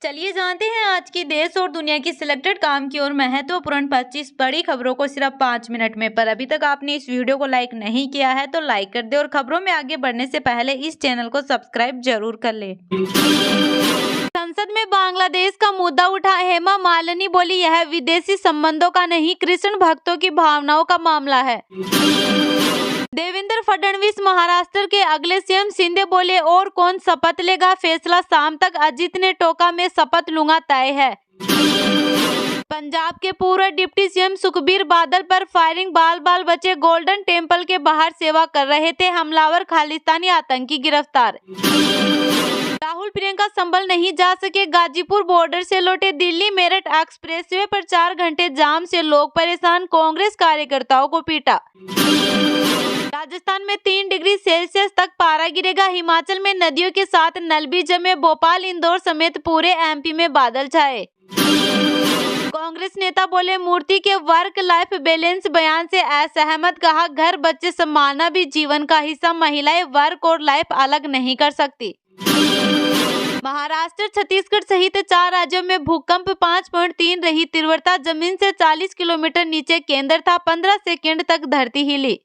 चलिए जानते हैं आज की देश और दुनिया की सिलेक्टेड काम की और महत्वपूर्ण 25 बड़ी खबरों को सिर्फ 5 मिनट में। पर अभी तक आपने इस वीडियो को लाइक नहीं किया है तो लाइक कर दे और खबरों में आगे बढ़ने से पहले इस चैनल को सब्सक्राइब जरूर कर ले। संसद में बांग्लादेश का मुद्दा उठा। हेमा मालिनी बोली, यह विदेशी संबंधों का नहीं, कृष्ण भक्तों की भावनाओं का मामला है। देवेंद्र फडणवीस महाराष्ट्र के अगले सीएम। शिंदे बोले, और कौन शपथ लेगा, फैसला शाम तक। अजित ने टोका, मैं शपथ लूंगा, तय है। पंजाब के पूर्व डिप्टी सीएम सुखबीर बादल पर फायरिंग। बाल बाल बचे गोल्डन टेम्पल के बाहर सेवा कर रहे थे हमलावर, खालिस्तानी आतंकी गिरफ्तार। राहुल प्रियंका संभल नहीं जा सके। गाजीपुर बॉर्डर से लौटे दिल्ली मेरठ एक्सप्रेसवे पर 4 घंटे जाम से लोग परेशान, कांग्रेस कार्यकर्ताओं को पीटा। राजस्थान में 3 डिग्री सेल्सियस तक पारा गिरेगा। हिमाचल में नदियों के साथ नल भी जमे। भोपाल इंदौर समेत पूरे एमपी में बादल छाए। कांग्रेस नेता बोले, मूर्ति के वर्क लाइफ बैलेंस बयान से असहमत। कहा, घर बच्चे संभालना भी जीवन का हिस्सा, महिलाएं वर्क और लाइफ अलग नहीं कर सकती। महाराष्ट्र छत्तीसगढ़ सहित 4 राज्यों में भूकंप 5.3 रही तीव्रता। जमीन से 40 किलोमीटर नीचे केंद्र था। 15 सेकंड तक धरती हिली।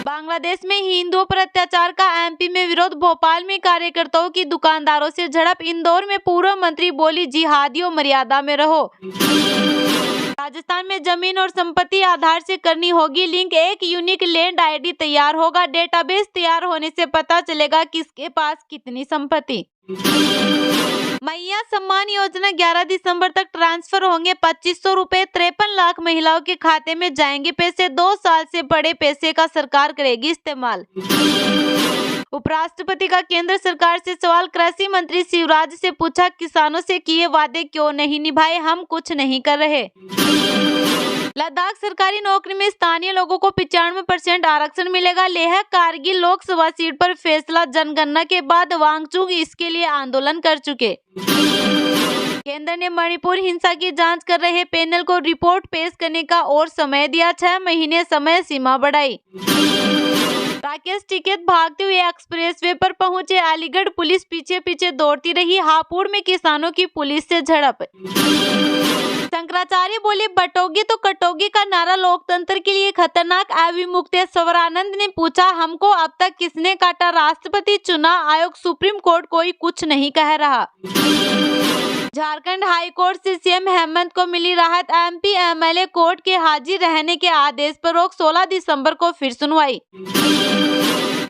बांग्लादेश में हिंदुओं पर अत्याचार का एमपी में विरोध। भोपाल में कार्यकर्ताओं की दुकानदारों से झड़प। इंदौर में पूर्व मंत्री बोली, जिहादियों मर्यादा में रहो। राजस्थान में जमीन और संपत्ति आधार से करनी होगी लिंक। एक यूनिक लैंड आईडी तैयार होगा। डेटाबेस तैयार होने से पता चलेगा किसके पास कितनी संपत्ति। मैया सम्मान योजना 11 दिसंबर तक ट्रांसफर होंगे 2500 रुपए। 53 लाख महिलाओं के खाते में जाएंगे पैसे। 2 साल से बड़े पैसे का सरकार करेगी इस्तेमाल। उपराष्ट्रपति का केंद्र सरकार से सवाल। कृषि मंत्री शिवराज से पूछा, किसानों से किए वादे क्यों नहीं निभाए, हम कुछ नहीं कर रहे। लद्दाख सरकारी नौकरी में स्थानीय लोगों को 95% आरक्षण मिलेगा। लेह कारगिल लोकसभा सीट पर फैसला जनगणना के बाद। वांगचुक इसके लिए आंदोलन कर चुके। केंद्र ने मणिपुर हिंसा की जांच कर रहे पैनल को रिपोर्ट पेश करने का और समय दिया। 6 महीने समय सीमा बढ़ाई। राकेश टिकैत भागते हुए एक्सप्रेसवे पर पहुंचे। अलीगढ़ पुलिस पीछे पीछे दौड़ती रही। हापुड़ में किसानों की पुलिस से झड़प। शंकराचार्य बोले, बटोगे तो कटोगे का नारा लोकतंत्र के लिए खतरनाक। अविमुक्त है। स्वरानंद ने पूछा, हमको अब तक किसने काटा। राष्ट्रपति चुनाव आयोग सुप्रीम कोर्ट कोई कुछ नहीं कह रहा। झारखंड हाई कोर्ट से सीएम हेमंत को मिली राहत। एमपी एमएलए कोर्ट के हाजिर रहने के आदेश पर रोक। 16 दिसंबर को फिर सुनवाई।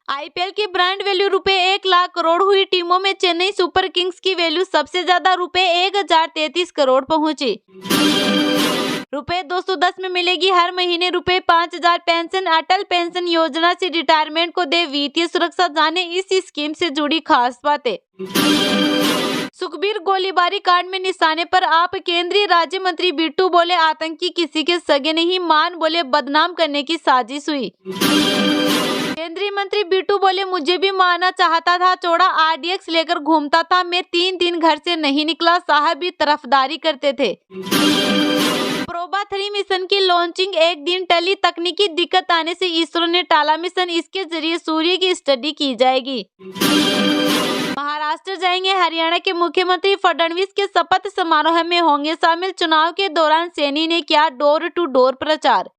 आईपीएल की ब्रांड वैल्यू रुपए 1 लाख करोड़ हुई। टीमों में चेन्नई सुपर किंग्स की वैल्यू सबसे ज्यादा रुपए 1033 करोड़ पहुंची। रुपए 210 में मिलेगी हर महीने रुपए 5000 पेंशन। अटल पेंशन योजना से रिटायरमेंट को दे वित्तीय सुरक्षा। जाने इस स्कीम से जुड़ी खास बातें। सुखबीर गोलीबारी कांड में निशाने पर आप। केंद्रीय राज्य मंत्री बिट्टू बोले, आतंकी किसी के सगे नहीं। मान बोले, बदनाम करने की साजिश हुई। केंद्रीय मंत्री बिट्टू बोले, मुझे भी मारना चाहता था। चौड़ा आरडीएक्स लेकर घूमता था। मैं 3 दिन घर से नहीं निकला। साहब भी तरफदारी करते थे। प्रोबा 3 मिशन की लॉन्चिंग एक दिन टली। तकनीकी दिक्कत आने से इसरो ने टाला मिशन। इसके जरिए सूर्य की स्टडी की जाएगी। महाराष्ट्र जाएंगे हरियाणा के मुख्यमंत्री। फडणवीस के शपथ समारोह में होंगे शामिल। चुनाव के दौरान सैनी ने किया डोर टू डोर प्रचार।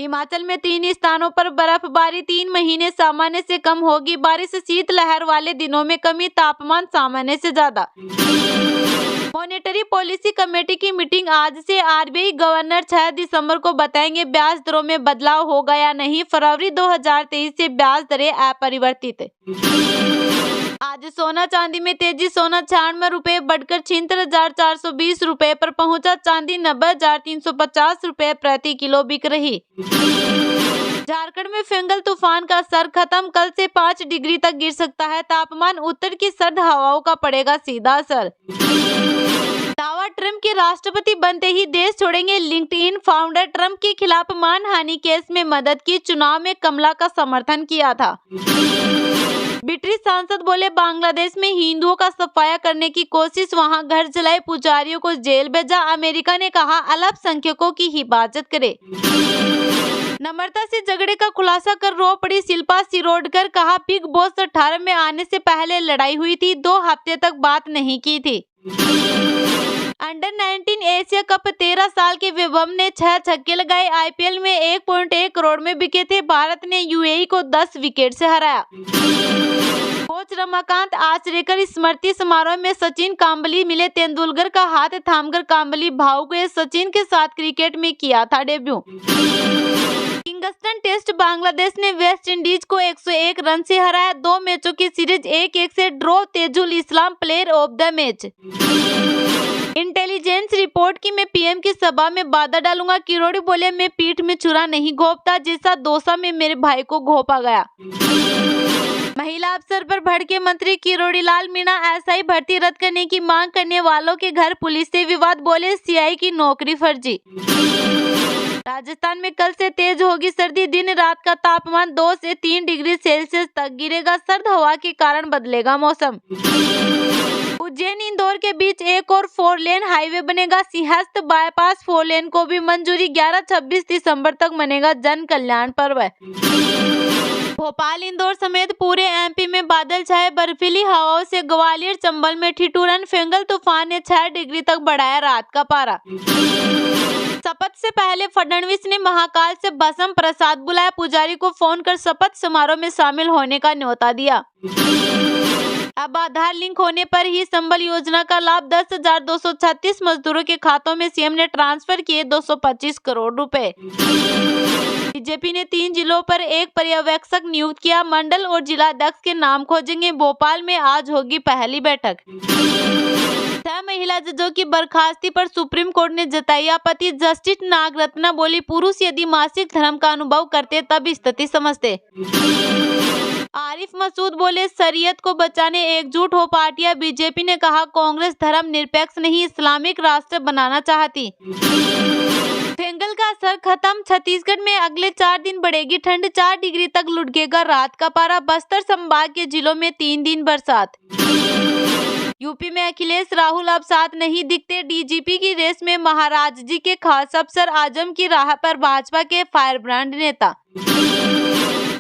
हिमाचल में 3 स्थानों पर बर्फबारी। 3 महीने सामान्य से कम होगी बारिश। शीतलहर वाले दिनों में कमी। तापमान सामान्य से ज्यादा। मॉनेटरी पॉलिसी कमेटी की मीटिंग आज से। आरबीआई गवर्नर 6 दिसंबर को बताएंगे ब्याज दरों में बदलाव होगा या नहीं। फरवरी 2023 से ब्याज दरें अपरिवर्तित। आज सोना चांदी में तेजी। सोना 96 रुपए बढ़कर 76,420 रुपए पर पहुंचा। चांदी 90,350 रुपए प्रति किलो बिक रही। झारखंड में फेंगल तूफान का असर खत्म। कल से 5 डिग्री तक गिर सकता है तापमान। उत्तर की सर्द हवाओं का पड़ेगा सीधा असर। दावा, ट्रंप के राष्ट्रपति बनते ही देश छोड़ेंगे। लिंक्डइन फाउंडर ट्रंप के खिलाफ मानहानि केस में मदद की। चुनाव में कमला का समर्थन किया था। ब्रिटिश सांसद बोले, बांग्लादेश में हिंदुओं का सफाया करने की कोशिश। वहां घर जलाए, पुजारियों को जेल भेजा। अमेरिका ने कहा अल्पसंख्यकों की हिफाजत करे। नम्रता से झगड़े का खुलासा कर रो पड़ी शिल्पा शिरोडकर, कहा बिग बॉस 18 में आने से पहले लड़ाई हुई थी, 2 हफ्ते तक बात नहीं की थी। अंडर 19 एशिया कप 13 साल के विभव ने 6 छक्के लगाए, आईपीएल में 1.1 करोड़ में बिके थे। भारत ने यूएई को 10 विकेट से हराया। कोच रमाकांत आचरेकर स्मृति समारोह में सचिन कांबली मिले, तेंदुलकर का हाथ थामकर कांबली भावुक हुए। सचिन के साथ क्रिकेट में किया था डेब्यू। किंगस्टन टेस्ट बांग्लादेश ने वेस्ट इंडीज को 101 रन से हराया। 2 मैचों की सीरीज 1-1 से draw, Taijul Islam player of the match. Intelligence report की मैं पीएम की सभा में बाधा डालूंगा, किरोड़ी बोले मैं पीठ में छुरा नहीं घोंपता, जैसा दौसा में मेरे भाई को घोंपा गया। महिला अफसर पर भड़के मंत्री किरोड़ी लाल मीणा, एसआई भर्ती रद्द करने की मांग करने वालों के घर पुलिस से विवाद, बोले सीआई की नौकरी फर्जी। राजस्थान में कल से तेज होगी सर्दी, दिन रात का तापमान 2 से 3 डिग्री सेल्सियस तक गिरेगा, सर्द हवा के कारण बदलेगा मौसम। उज्जैन इंदौर के बीच एक और 4 लेन हाईवे बनेगा, सिंहस्थ बाईपास 4 लेन को भी मंजूरी, 11-26 दिसंबर तक मनेगा जन कल्याण पर्व। भोपाल इंदौर समेत पूरे एमपी में बादल छाए, बर्फीली हवाओं से ग्वालियर चंबल में ठिठुरन, फेंगल तूफान ने 6 डिग्री तक बढ़ाया रात का पारा। शपथ से पहले फडणवीस ने महाकाल से भस्म प्रसाद बुलाया, पुजारी को फोन कर शपथ समारोह में शामिल होने का न्योता दिया। अब आधार लिंक होने पर ही संबल योजना का लाभ, 10,236 मजदूरों के खातों में सीएम ने ट्रांसफर किए 225 करोड़ रुपए। बीजेपी ने 3 जिलों पर एक पर्यवेक्षक नियुक्त किया, मंडल और जिलाध्यक्ष के नाम खोजेंगे। भोपाल में आज होगी पहली बैठक। 6 महिला जजों की बर्खास्ती पर सुप्रीम कोर्ट ने जताई आपत्ति, जस्टिस नागरत्ना बोली पुरुष यदि मासिक धर्म का अनुभव करते तब स्थिति समझते। आरिफ मसूद बोले शरीयत को बचाने एकजुट हो पार्टियां, बीजेपी ने कहा कांग्रेस धर्म निरपेक्ष नहीं इस्लामिक राष्ट्र बनाना चाहती। फेंगल का असर खत्म, छत्तीसगढ़ में अगले 4 दिन बढ़ेगी ठंड, 4 डिग्री तक लुढ़केगा रात का पारा, बस्तर संभाग के जिलों में 3 दिन बरसात। यूपी में अखिलेश राहुल अब साथ नहीं दिखते, डीजीपी की रेस में महाराज जी के खास अफसर, आजम की राह पर भाजपा के फायर ब्रांड नेता।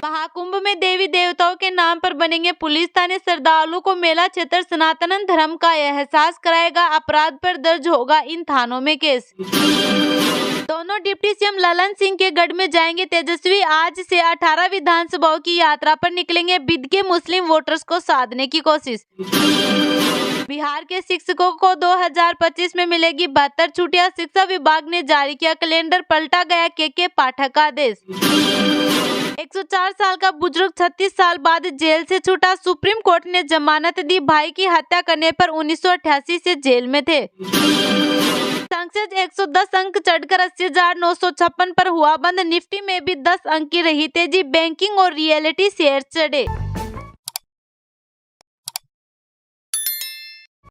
महाकुंभ में देवी देवताओं के नाम पर बनेंगे पुलिस थाने, श्रद्धालुओं को मेला क्षेत्र सनातन धर्म का एहसास कराएगा, अपराध पर दर्ज होगा इन थानों में केस। दोनों डिप्टी सीएम ललन सिंह के गढ़ में जाएंगे तेजस्वी, आज से 18 विधानसभाओं की यात्रा पर निकलेंगे, बिद के मुस्लिम वोटर्स को साधने की कोशिश। बिहार के शिक्षकों को 2025 में मिलेगी 72 छुट्टियां, शिक्षा विभाग ने जारी किया कैलेंडर, पलटा गया के पाठक का आदेश। 104 साल का बुजुर्ग 36 साल बाद जेल से छूटा, सुप्रीम कोर्ट ने जमानत दी, भाई की हत्या करने पर 1988 से जेल में थे। संसद 110 अंक चढ़कर 80,956 पर हुआ बंद, निफ्टी में भी 10 अंक की रही तेजी, बैंकिंग और रियलिटी शेयर चढ़े।